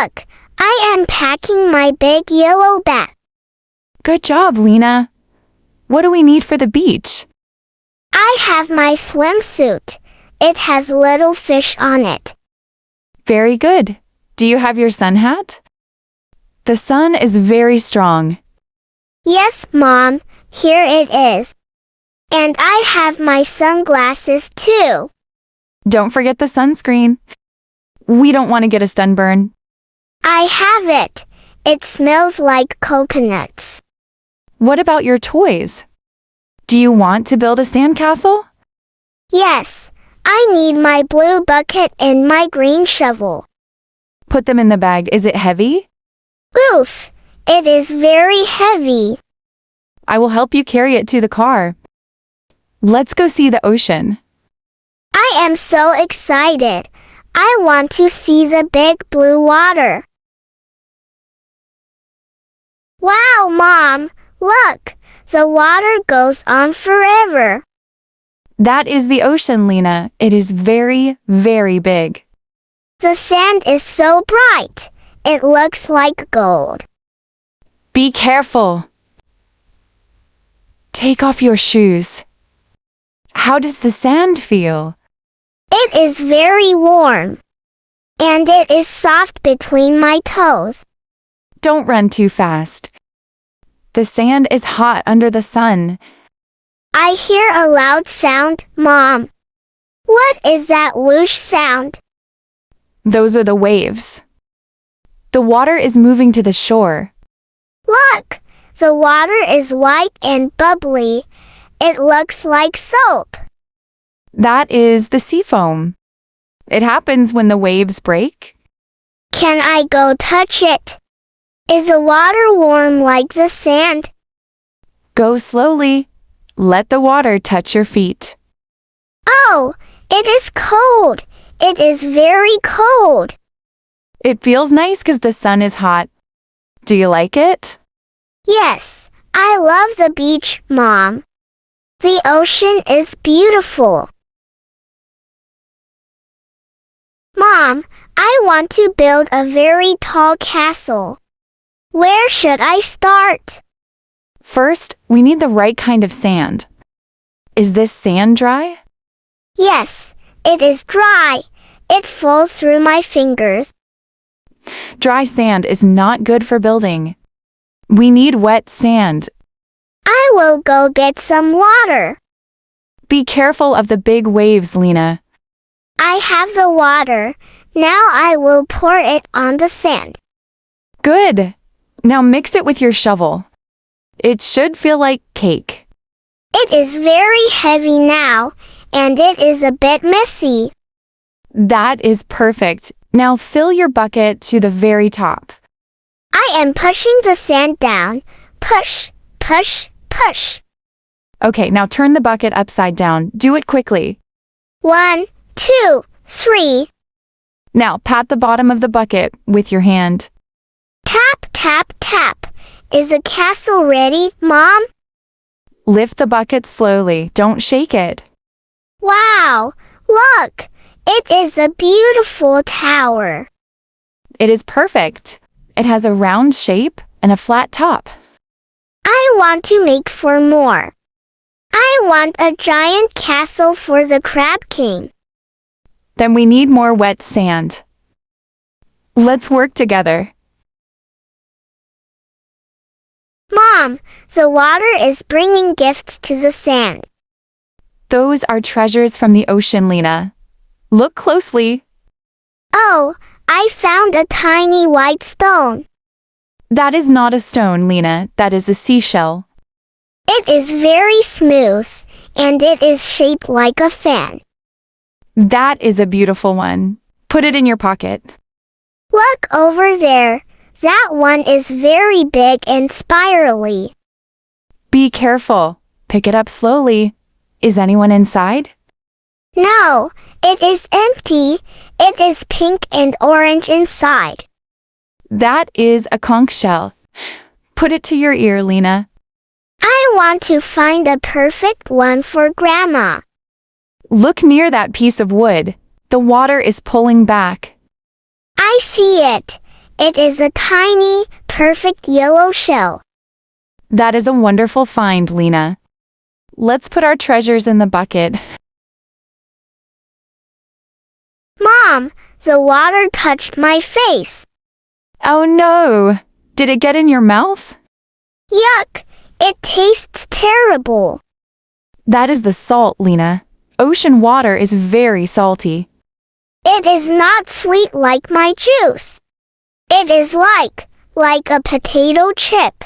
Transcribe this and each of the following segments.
Look, I am packing my big yellow bag. Good job, Lena. What do we need for the beach? I have my swimsuit. It has little fish on it. Very good. Do you have your sun hat? The sun is very strong. Yes, Mom, here it is. And I have my sunglasses too. Don't forget the sunscreen. We don't want to get a sunburn. I have it. It smells like coconuts. What about your toys? Do you want to build a sandcastle? Yes, I need my blue bucket and my green shovel. Put them in the bag. Is it heavy? Oof, it is very heavy. I will help you carry it to the car. Let's go see the ocean. I am so excited. I want to see the big blue water. Wow, Mom, look, the water goes on forever. That is the ocean, Lena. It is very, very big. The sand is so bright. It looks like gold. Be careful. Take off your shoes. How does the sand feel? It is very warm. And it is soft between my toes. Don't run too fast. The sand is hot under the sun. I hear a loud sound, Mom. What is that whoosh sound? Those are the waves. The water is moving to the shore. Look, the water is white and bubbly. It looks like soap. That is the sea foam. It happens when the waves break. Can I go touch it? Is the water warm like the sand? Go slowly. Let the water touch your feet. Oh, it is cold. It is very cold. It feels nice because the sun is hot. Do you like it? Yes, I love the beach, Mom. The ocean is beautiful. Mom, I want to build a very tall castle. Where should I start? First, we need the right kind of sand. Is this sand dry? Yes, it is dry. It falls through my fingers. Dry sand is not good for building. We need wet sand. I will go get some water. Be careful of the big waves, Lena. I have the water. Now I will pour it on the sand. Good. Now mix it with your shovel. It should feel like cake. It is very heavy now, and it is a bit messy. That is perfect. Now fill your bucket to the very top. I am pushing the sand down. Push, push, push. Okay, now turn the bucket upside down. Do it quickly. 1, 2, 3. Now pat the bottom of the bucket with your hand. Tap, tap, tap. Is the castle ready, Mom? Lift the bucket slowly. Don't shake it. Wow, look. It is a beautiful tower. It is perfect. It has a round shape and a flat top. I want to make 4 more. I want a giant castle for the Crab King. Then we need more wet sand. Let's work together. Mom, the water is bringing gifts to the sand. Those are treasures from the ocean, Lena. Look closely. Oh, I found a tiny white stone. That is not a stone, Lena. That is a seashell. It is very smooth, and it is shaped like a fan. That is a beautiful one. Put it in your pocket. Look over there. That one is very big and spirally. Be careful. Pick it up slowly. Is anyone inside? No, it is empty. It is pink and orange inside. That is a conch shell. Put it to your ear, Lena. I want to find a perfect one for Grandma. Look near that piece of wood. The water is pulling back. I see it. It is a tiny, perfect yellow shell. That is a wonderful find, Lena. Let's put our treasures in the bucket. Mom, the water touched my face. Oh no! Did it get in your mouth? Yuck! It tastes terrible. That is the salt, Lena. Ocean water is very salty. It is not sweet like my juice. It is like a potato chip.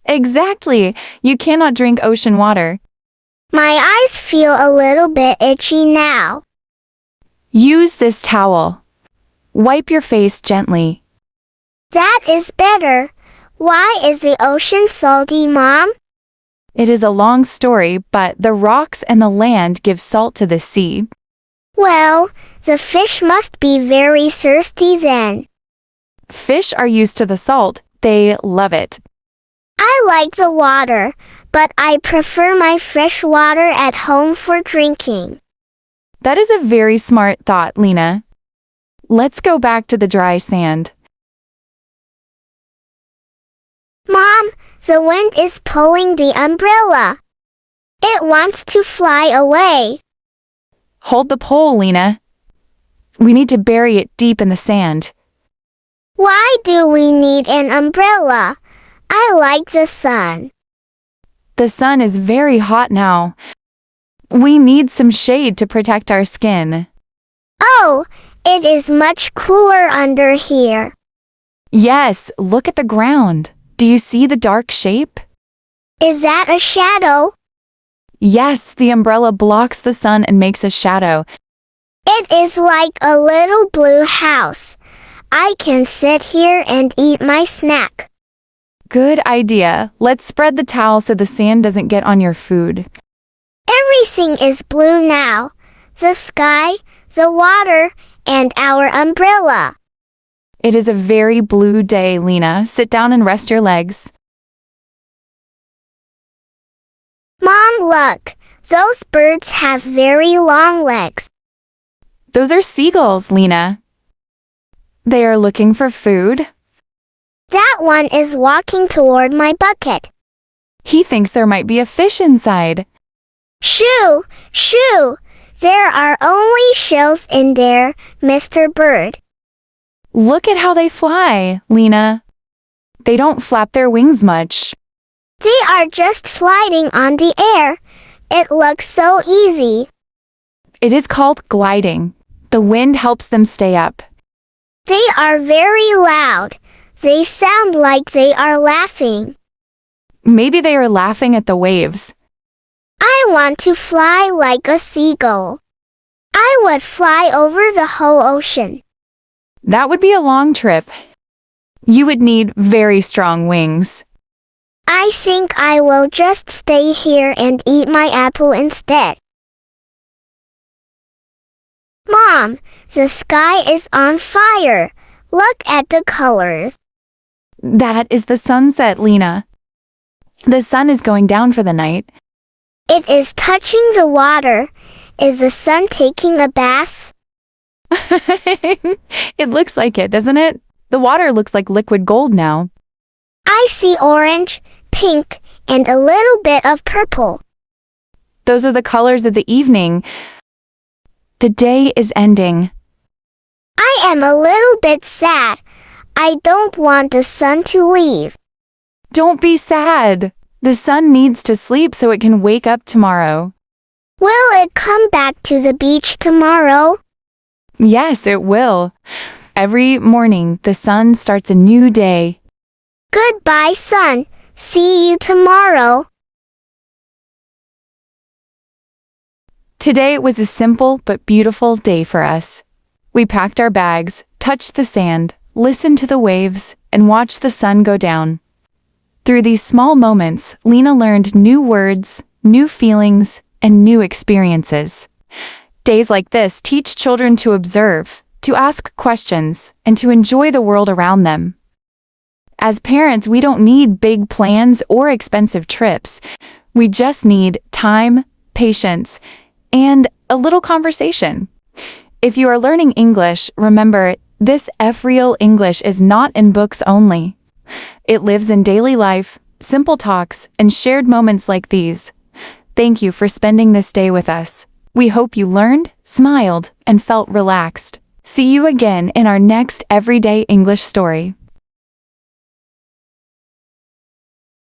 Exactly! You cannot drink ocean water. My eyes feel a little bit itchy now. Use this towel. Wipe your face gently. That is better. Why is the ocean salty, Mom? It is a long story, but the rocks and the land give salt to the sea. Well, the fish must be very thirsty then. Fish are used to the salt. They love it. I like the water, but I prefer my fresh water at home for drinking. That is a very smart thought, Lena. Let's go back to the dry sand. Mom, the wind is pulling the umbrella. It wants to fly away. Hold the pole, Lena. We need to bury it deep in the sand. Why do we need an umbrella? I like the sun. The sun is very hot now. We need some shade to protect our skin. Oh, it is much cooler under here. Yes, look at the ground. Do you see the dark shape? Is that a shadow? Yes, the umbrella blocks the sun and makes a shadow. It is like a little blue house. I can sit here and eat my snack. Good idea. Let's spread the towel so the sand doesn't get on your food. Everything is blue now. The sky, the water, and our umbrella. It is a very blue day, Lena. Sit down and rest your legs. Mom, look. Those birds have very long legs. Those are seagulls, Lena. They are looking for food. That one is walking toward my bucket. He thinks there might be a fish inside. Shoo! Shoo! There are only shells in there, Mr. Bird. Look at how they fly, Lena. They don't flap their wings much. They are just sliding on the air. It looks so easy. It is called gliding. The wind helps them stay up. They are very loud. They sound like they are laughing. Maybe they are laughing at the waves. I want to fly like a seagull. I would fly over the whole ocean. That would be a long trip. You would need very strong wings. I think I will just stay here and eat my apple instead. Mom, the sky is on fire. Look at the colors. That is the sunset, Lena. The sun is going down for the night. It is touching the water. Is the sun taking a bath? It looks like it, doesn't it? The water looks like liquid gold now. I see orange, pink, and a little bit of purple. Those are the colors of the evening. The day is ending. I am a little bit sad. I don't want the sun to leave. Don't be sad. The sun needs to sleep so it can wake up tomorrow. Will it come back to the beach tomorrow? Yes, it will. Every morning, the sun starts a new day. Goodbye, sun. See you tomorrow. Today was a simple but beautiful day for us. We packed our bags, touched the sand, listened to the waves, and watched the sun go down. Through these small moments, Lena learned new words, new feelings, and new experiences. Days like this teach children to observe, to ask questions, and to enjoy the world around them. As parents, we don't need big plans or expensive trips. We just need time, patience, and a little conversation. If you are learning English, remember, This F-Real English is not in books only. It lives in daily life, simple talks, and shared moments like these. Thank you for spending this day with us. We hope you learned, smiled, and felt relaxed. See you again in our next Everyday English story.